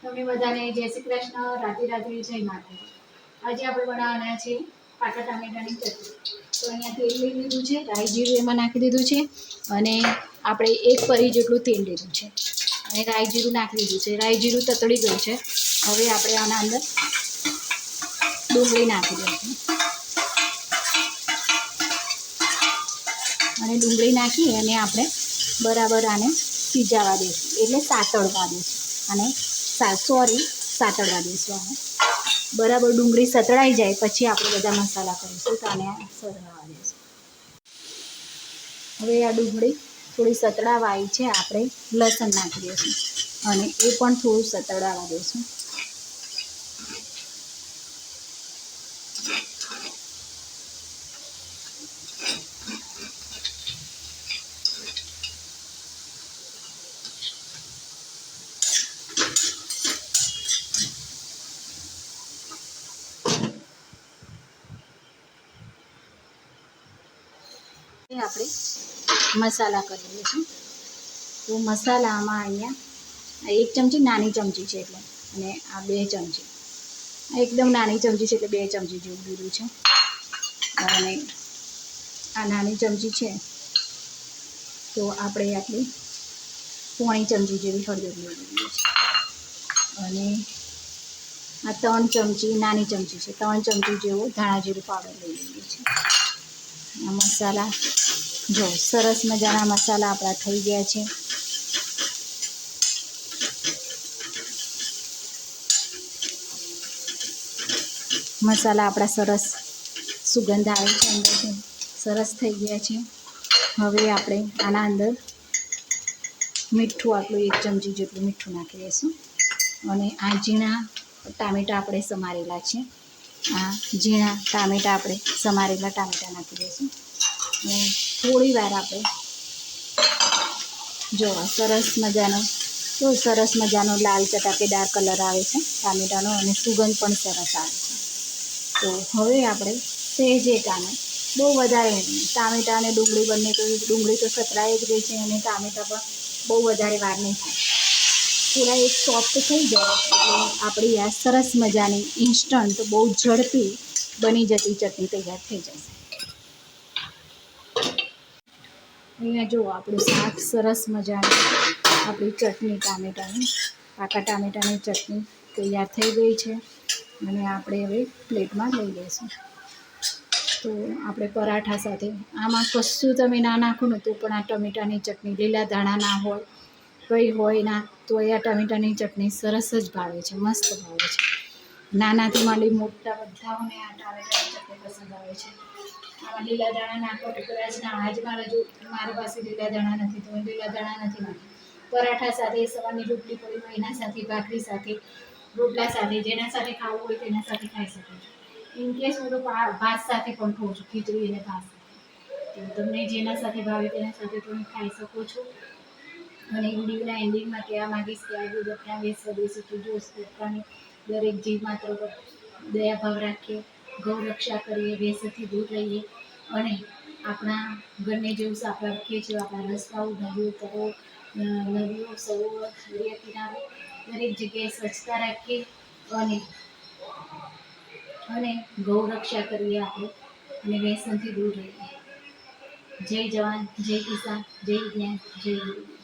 તમને બધાને જય શ્રી કૃષ્ણ, રાધે રાધે, જય માતાજી। આજે આપણે બનાવવાના છે પાકા ટામેટાની ચટણી। તો અહીંયા તેલ લઈ લીધું છે, રાઈ જીરું એમાં નાખી દીધું છે અને આપણે એક પરી જેટલું તેલ લીધું છે અને રાઈ જીરું નાખી દીધું છે। રાઈ જીરું તતડી ગયું છે। હવે આપણે આના અંદર ડુંગળી નાખી દઈશું અને ડુંગળી નાખી અને આપણે બરાબર આને સિજાવા દઈશું, એટલે સાતળવા દઈશું અને સાતળવા દઈશું આને બરાબર। ડુંગળી સતળાઈ જાય પછી આપણે બધા મસાલા કરીશું તો આને સતળવા દઈશું। હવે આ ડુંગળી થોડી સતળાવા આવી છે, આપણે લસણ નાખી દઈશું અને એ પણ થોડું સતળાવા દઈશું। આપણે મસાલા કરી લઈશું। તો મસાલામાં અહીંયા 1 ચમચી નાની ચમચી છે એટલે, અને આ 2 ચમચી, એકદમ નાની ચમચી છે એટલે 2 ચમચી જેવું લીધું છે અને આ નાની ચમચી છે તો આપણે આટલી પોણી ચમચી જેવી હળદર લઈ લીધી છે અને આ 3 ચમચી નાની ચમચી છે, 3 ચમચી જેવો ધાણા જીરું પાવડર લઈ લીધું છે। આ મસાલા જો સરસ મજાના મસાલા આપણા થઈ ગયા છે। મસાલા આપણા સરસ સુગંધ આવે છે, અંદરથી સરસ થઈ ગયા છે। હવે આપણે આના અંદર મીઠું આટલું 1 ચમચી જેટલું મીઠું નાખી દઈશું અને આ ઝીણા ટામેટાં આપણે સમારેલા છે, આ ઝીણા ટામેટાં આપણે સમારેલા ટામેટાં નાખી દઈશું અને થોડી વાર આપણે જો સરસ મજાનો લાલ ચટાકેદાર કલર આવે છે ટામેટાનો અને સુગંધ પણ સરસ આવે છે। તો હવે આપણે સહેજ એક આને બહુ વધારે ટામેટાં અને ડુંગળી બંને તો ડુંગળી તો સતરાઈ જ ગઈ છે અને ટામેટાં પણ બહુ વધારે વાર નહીં થાય, થોડા એક સોફ્ટ થઈ જાય એટલે આપણી આ સરસ મજાની ઇન્સ્ટન્ટ બહુ ઝડપી બની જતી ચટણી તૈયાર થઈ જશે। અહીંયા જુઓ આપણું શાક સરસ મજાની આપણી ચટણી પાકા ટામેટાની ચટણી તૈયાર થઈ ગઈ છે અને આપણે હવે પ્લેટમાં લઈ લઈશું। તો આપણે પરાઠા સાથે આમાં કશું તમે ના નાખો ને તો પણ આ ટમેટાની ચટણી, લીલા ધાણા ના હોય કંઈ હોય ના તો આ ટમેટાની ચટણી સરસ જ ભાવે છે, મસ્ત ભાવે છે। નાનાથી માંડી મોટા બધાઓને આ ટામેટાની ચટણી પસંદ આવે છે। આમાં લીલા દાણા નાખો તો કદાચ ના, આજ મારા પાસે લીલા દાણા નથી તો લીલા દાણા નથી નાખી। પરાઠા સાથે, સવારની રોટલી પડી હોય એના સાથે, ભાખરી સાથે, રોટલા સાથે, જેના સાથે ખાવું હોય તેના સાથે ખાઈ શકો છો। ઇનકેસ હું તો ભાત સાથે પણ ખાઉં છું, ખીચડી અને ભાત સાથે, તો તમને જેના સાથે ભાવે તેના સાથે તમે ખાઈ શકો છો। અને વિડીયોના એન્ડિંગમાં કહેવા માગીશ કે આ વિડીયો ત્યાં સ્વદેશી ચીજો પોતાની દરેક જીવ માત્ર દયાભાવ રાખીએ, ગૌ રક્ષા કરીએ, વ્યસનથી દૂર રહીએ અને આપણા ઘરને જેવું સાફ રાખીએ છીએ આપણા રસ્તાઓ, નદીઓ, તળાવો, નદીઓ, સરોવર, દરિયા કિનારો દરેક જગ્યાએ સ્વચ્છતા રાખીએ અને ગૌ રક્ષા કરીએ આપણે અને વ્યસનથી દૂર રહીએ। જય જવાન, જય કિસાન, જય વિજ્ઞાન, જય ગુરુ।